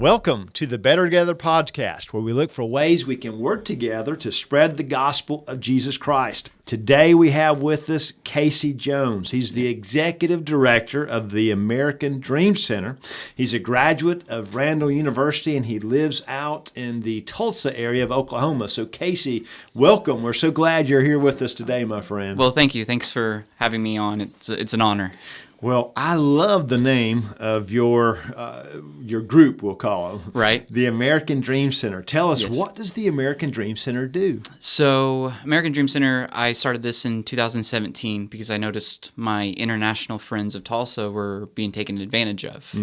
Welcome to the Better Together podcast, where we look for ways we can work together to spread the gospel of Jesus Christ. Today we have with us Casey Jones. He's the executive director of the American Dream Center. He's a graduate of Randall University, and he lives out in the Tulsa area of Oklahoma. So Casey, welcome. We're so glad you're here with us today, my friend. Well, thank you. Thanks for having me on. It's an honor. Well, I love the name of your group, we'll call them. Right. The American Dream Center. Tell us, Yes. What does the American Dream Center do? So, American Dream Center, I started this in 2017 because I noticed my international friends of Tulsa were being taken advantage of.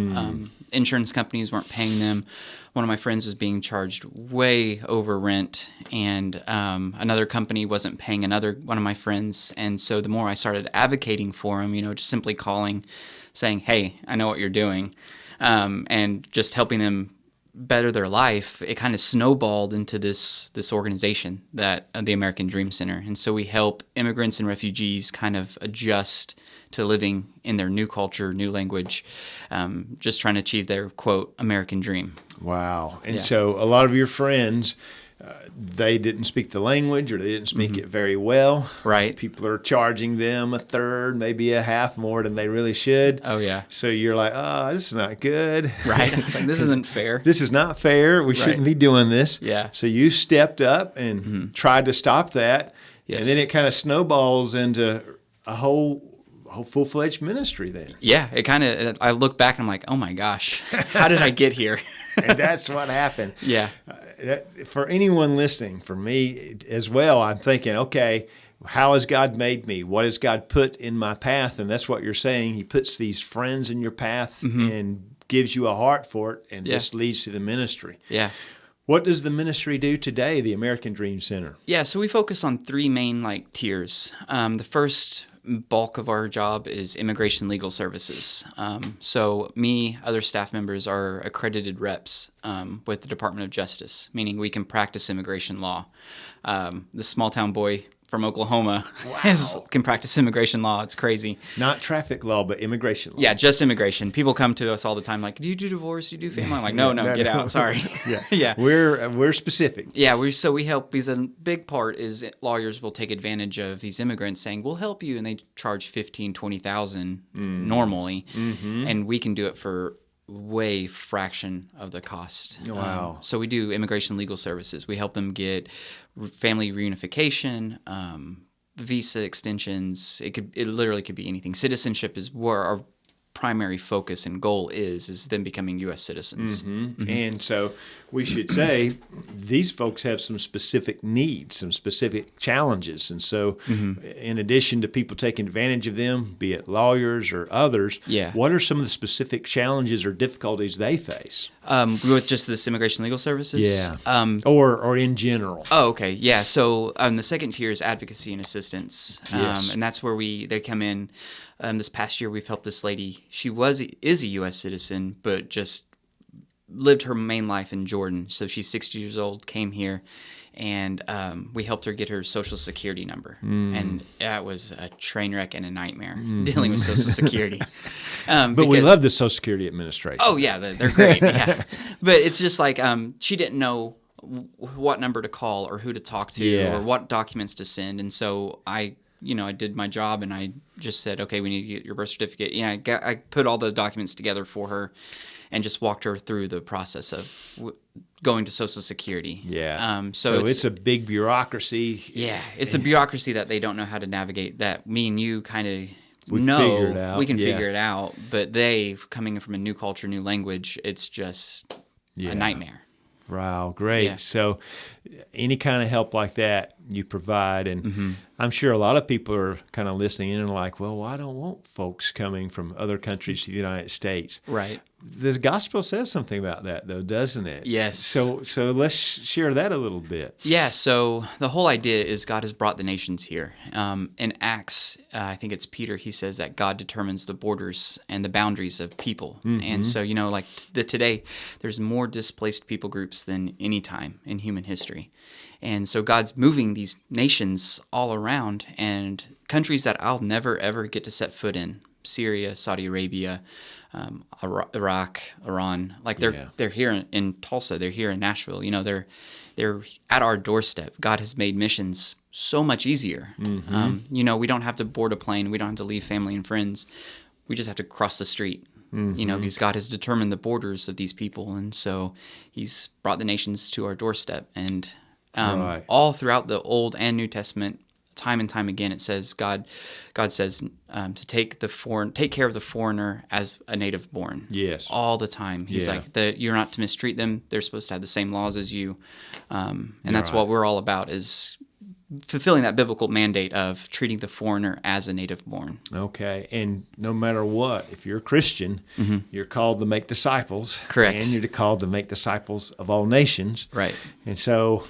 Insurance companies weren't paying them. One of my friends was being charged way over rent, and another company wasn't paying one of my friends. And so the more I started advocating for him, just simply calling, saying, hey, I know what you're doing, and just helping them better their life, it kind of snowballed into this organization, that the American Dream Center. And so we help immigrants and refugees kind of adjust to living in their new culture, new language, just trying to achieve their, quote, American dream. Wow. And Yeah. so a lot of your friends, they didn't speak the language, or they didn't speak it very well. Right. People are charging them a third, maybe a half more than they really should. Oh, yeah. So you're like, oh, this is not good. Right. It's like, this isn't fair. This is not fair. We shouldn't be doing this. Yeah. So you stepped up and tried to stop that. Yes. And then it kind of snowballs into a whole full-fledged ministry then. Yeah, I look back and I'm like, oh my gosh, how did I get here? And that's what happened. Yeah. For anyone listening, for me as well, I'm thinking, okay, how has God made me? What has God put in my path? And that's what you're saying. He puts these friends in your path and gives you a heart for it, and this leads to the ministry. Yeah. What does the ministry do today, the American Dream Center? Yeah, so we focus on three main tiers. The first bulk of our job is immigration legal services. So me, other staff members are accredited reps with the Department of Justice, meaning we can practice immigration law. This small town boy from Oklahoma can practice immigration law. It's crazy. Not traffic law, but immigration law. Yeah, just immigration. People come to us all the time like, do you do divorce? Do you do family? I'm like, no, get out. Sorry. Yeah. We're specific. Yeah, we help, because a big part is lawyers will take advantage of these immigrants saying, we'll help you, and they charge $15,000, $20,000 normally, and we can do it for way fraction of the cost. Wow. So we do immigration legal services. We help them get family reunification, visa extensions. It literally could be anything. Citizenship is where our primary focus and goal is them becoming U.S. citizens. And so we should say these folks have some specific needs, some specific challenges. And so in addition to people taking advantage of them, be it lawyers or others, what are some of the specific challenges or difficulties they face? With just this immigration legal services? Yeah. Or in general. Oh, okay. Yeah. So the second tier is Advocacy and Assistance. Yes. And that's where they come in. This past year, we've helped this lady. She is a U.S. citizen, but just lived her main life in Jordan. So she's 60 years old, came here, and we helped her get her Social Security number. And that was a train wreck and a nightmare, dealing with Social Security. But we love the Social Security Administration. Oh, yeah, they're great. Yeah. But it's just like she didn't know what number to call or who to talk to or what documents to send. And so I did my job, and I just said, okay, we need to get your birth certificate. I put all the documents together for her and just walked her through the process of going to Social Security. Yeah. So it's a big bureaucracy. Yeah. It's the bureaucracy that they don't know how to navigate, that me and you kind of figure it out. We can figure it out. But they, coming from a new culture, new language, it's just a nightmare. Wow, great. Yeah. So any kind of help like that you provide, and I'm sure a lot of people are kind of listening in and like, well, I don't want folks coming from other countries to the United States. Right. The gospel says something about that, though, doesn't it? Yes. So let's share that a little bit. Yeah, so the whole idea is God has brought the nations here. In Acts, I think it's Peter, he says that God determines the borders and the boundaries of people. And so, today, there's more displaced people groups than any time in human history. And so God's moving these nations all around, and countries that I'll never, ever get to set foot in. Syria, Saudi Arabia, Iraq, Iran. Like they're here in Tulsa. They're here in Nashville. They're at our doorstep. God has made missions so much easier. We don't have to board a plane. We don't have to leave family and friends. We just have to cross the street. Because God has determined the borders of these people, and so He's brought the nations to our doorstep. And all throughout the Old and New Testament, time and time again, it says God says to take care of the foreigner as a native born. Yes, all the time. He's like you're not to mistreat them. They're supposed to have the same laws as you, and that's what we're all about, is fulfilling that biblical mandate of treating the foreigner as a native born. Okay, and no matter what, if you're a Christian, you're called to make disciples. Correct. And you're called to make disciples of all nations. Right. And so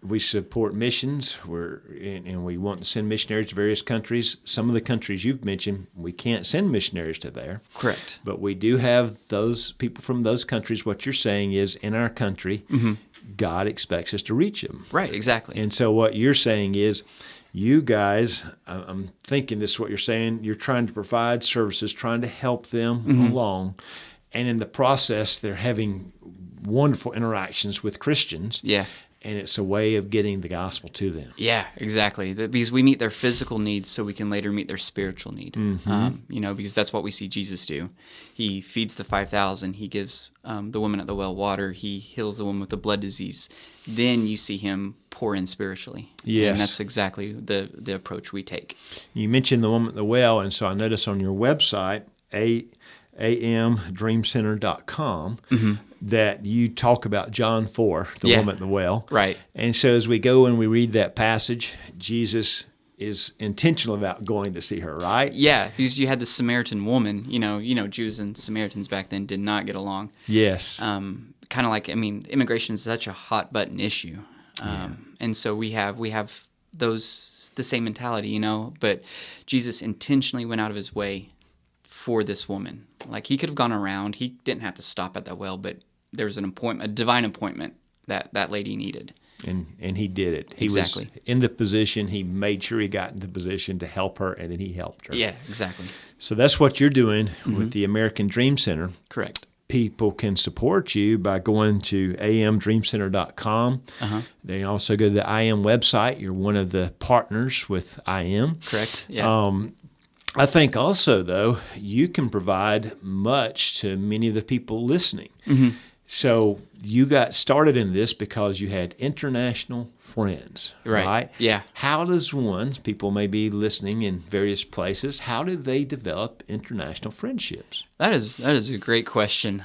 we support missions, and we want to send missionaries to various countries. Some of the countries you've mentioned, we can't send missionaries to there. Correct. But we do have those people from those countries. What you're saying is, in our country, God expects us to reach them. Right, exactly. And so what you're saying is, you guys, I'm thinking this is what you're saying, you're trying to provide services, trying to help them along, and in the process, they're having wonderful interactions with Christians. Yeah. And it's a way of getting the gospel to them. Yeah, exactly. Because we meet their physical needs so we can later meet their spiritual need. Because that's what we see Jesus do. He feeds the 5,000. He gives the woman at the well water. He heals the woman with the blood disease. Then you see him pour in spiritually. Yes. And that's exactly the approach we take. You mentioned the woman at the well, and so I noticed on your website, amdreamcenter.com, that you talk about John 4, the woman at the well. Right. And so as we go and we read that passage, Jesus is intentional about going to see her, right? Yeah, because you had the Samaritan woman. Jews and Samaritans back then did not get along. Yes. Kind of like, immigration is such a hot button issue. And so we have the same mentality, but Jesus intentionally went out of his way for this woman. Like, he could have gone around. He didn't have to stop at that well, but there was a divine appointment that lady needed. And he did it. He Exactly. was in the position. He made sure he got in the position to help her, and then he helped her. Yeah, exactly. So that's what you're doing with the American Dream Center. Correct. People can support you by going to amdreamcenter.com. They can also go to the IM website. You're one of the partners with IM. Correct. Yeah. I think also, though, you can provide much to many of the people listening. So you got started in this because you had international friends, right? Yeah. How does people may be listening in various places, how do they develop international friendships? That is a great question.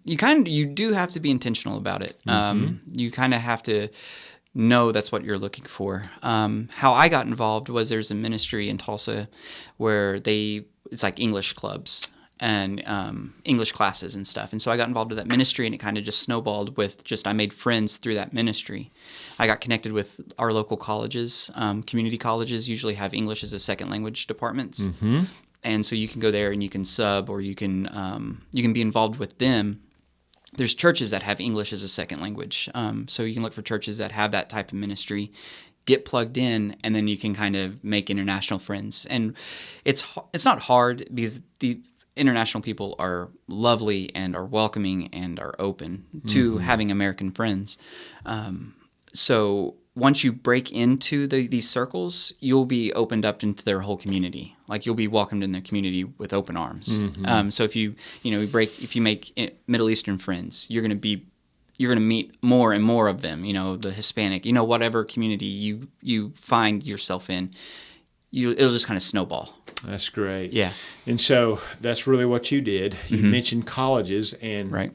You do have to be intentional about it. You kind of have to know that's what you're looking for. How I got involved was there's a ministry in Tulsa where it's like English clubs and English classes and stuff. And so I got involved with that ministry, and it kind of just snowballed with I made friends through that ministry. I got connected with our local colleges. Community colleges usually have English as a second language departments. And so you can go there and you can sub, or you can be involved with them. There's churches that have English as a second language. So you can look for churches that have that type of ministry, get plugged in, and then you can kind of make international friends. And it's not hard, because the international people are lovely and are welcoming and are open to having American friends. So once you break into these circles, you'll be opened up into their whole community. Like, you'll be welcomed in their community with open arms. So if you make Middle Eastern friends, you're going to meet more and more of them. The Hispanic, whatever community you find yourself in, it'll just kind of snowball. That's great. Yeah. And so that's really what you did. You mentioned colleges, and right.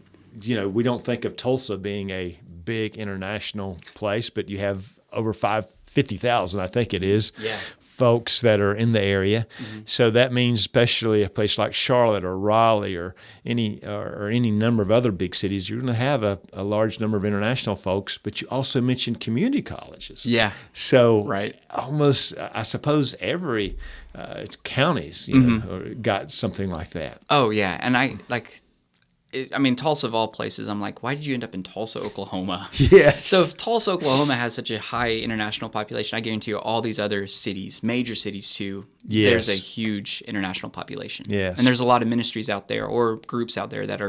We don't think of Tulsa being a big international place, but you have over 50,000, I think it is, folks that are in the area. So that means especially a place like Charlotte or Raleigh or any number of other big cities, you're going to have a large number of international folks. But you also mentioned community colleges. Yeah. So almost, I suppose, every counties got something like that. Oh yeah, and Tulsa of all places, I'm like, why did you end up in Tulsa, Oklahoma? Yes. So if Tulsa, Oklahoma has such a high international population, I guarantee you all these other cities, major cities too, Yes. there's a huge international population. Yes. And there's a lot of ministries out there or groups out there that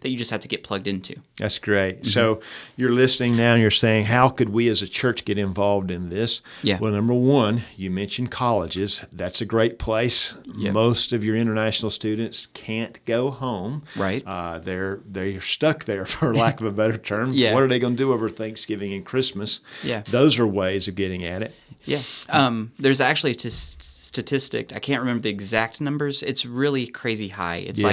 you just have to get plugged into. That's great. So you're listening now and you're saying, how could we as a church get involved in this? Yeah. Well, number one, you mentioned colleges. That's a great place. Yep. Most of your international students can't go home. Right. They're stuck there, for lack of a better term. Yeah. What are they going to do over Thanksgiving and Christmas? Yeah. Those are ways of getting at it. Yeah. There's actually a statistic. I can't remember the exact numbers. It's really crazy high. It's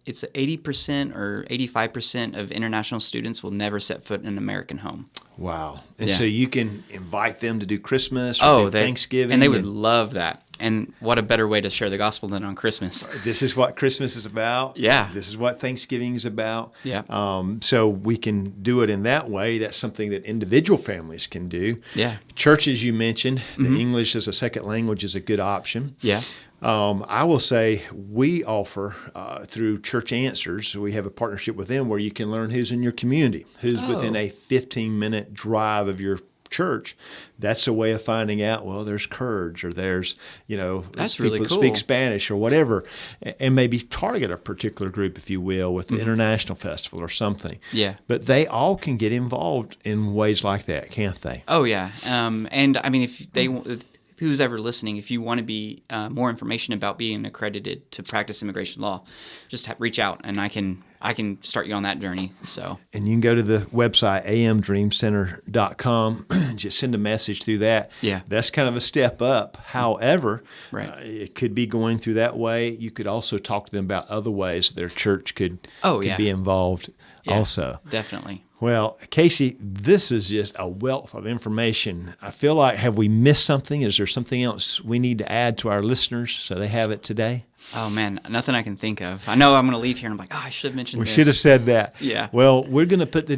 it's 80% or 85% of international students will never set foot in an American home. Wow. And Yeah. so you can invite them to do Christmas or do Thanksgiving. And they would love that. And what a better way to share the gospel than on Christmas. This is what Christmas is about. Yeah. This is what Thanksgiving is about. Yeah. So we can do it in that way. That's something that individual families can do. Yeah. Churches, you mentioned, the English as a second language is a good option. Yeah. I will say we offer through Church Answers, we have a partnership with them where you can learn who's in your community, who's within a 15-minute drive of your church. That's a way of finding out, well, there's Kurds or there's, That's people really that cool. speak Spanish or whatever, and maybe target a particular group, if you will, with the International Festival or something. Yeah. But they all can get involved in ways like that, can't they? Oh, yeah. And I mean, if who's ever listening, if you want to be more information about being accredited to practice immigration law, just reach out and I can start you on that journey. So, and you can go to the website amdreamcenter.com, just send a message through that. Yeah. That's kind of a step up. However, Right. It could be going through that way. You could also talk to them about other ways their church could be involved also. Definitely. Well, Casey, this is just a wealth of information. I feel like, have we missed something? Is there something else we need to add to our listeners so they have it today? Oh, man, nothing I can think of. I know I'm going to leave here and I'm like, I should have mentioned We this. should have said that. Yeah. Well, we'll put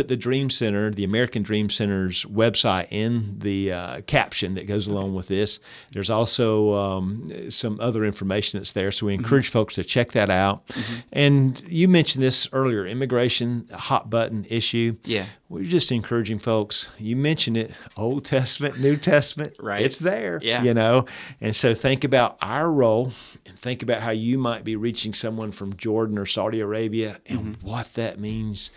the Dream Center, the American Dream Center's website in the caption that goes along with this. There's also some other information that's there, so we encourage folks to check that out. And you mentioned this earlier, immigration, a hot button issue. Yeah. We're just encouraging folks. You mentioned it, Old Testament, New Testament. Right. It's there. Yeah. And so think about our role and think about how you might be reaching someone from Jordan or Saudi Arabia and what that means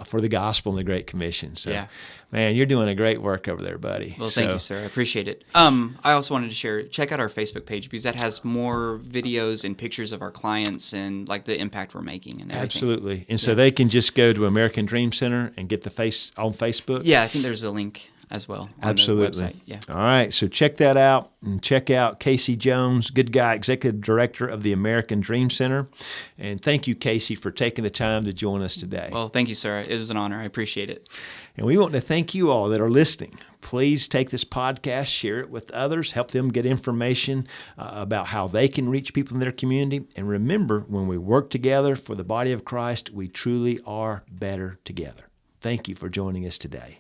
for the gospel and the Great Commission. So, man, you're doing a great work over there, buddy. Well, thank you, sir. I appreciate it. I also wanted to check out our Facebook page because that has more videos and pictures of our clients and like the impact we're making and everything. Absolutely. And so they can just go to American Dream Center and get the face on Facebook? Yeah, I think there's a link as well on Absolutely. the website. Yeah. All right, so check that out and check out Casey Jones, good guy, Executive Director of the American Dream Center. And thank you, Casey, for taking the time to join us today. Well, thank you, sir. It was an honor. I appreciate it. And we want to thank you all that are listening. Please take this podcast, share it with others, help them get information about how they can reach people in their community. And remember, when we work together for the body of Christ, we truly are better together. Thank you for joining us today.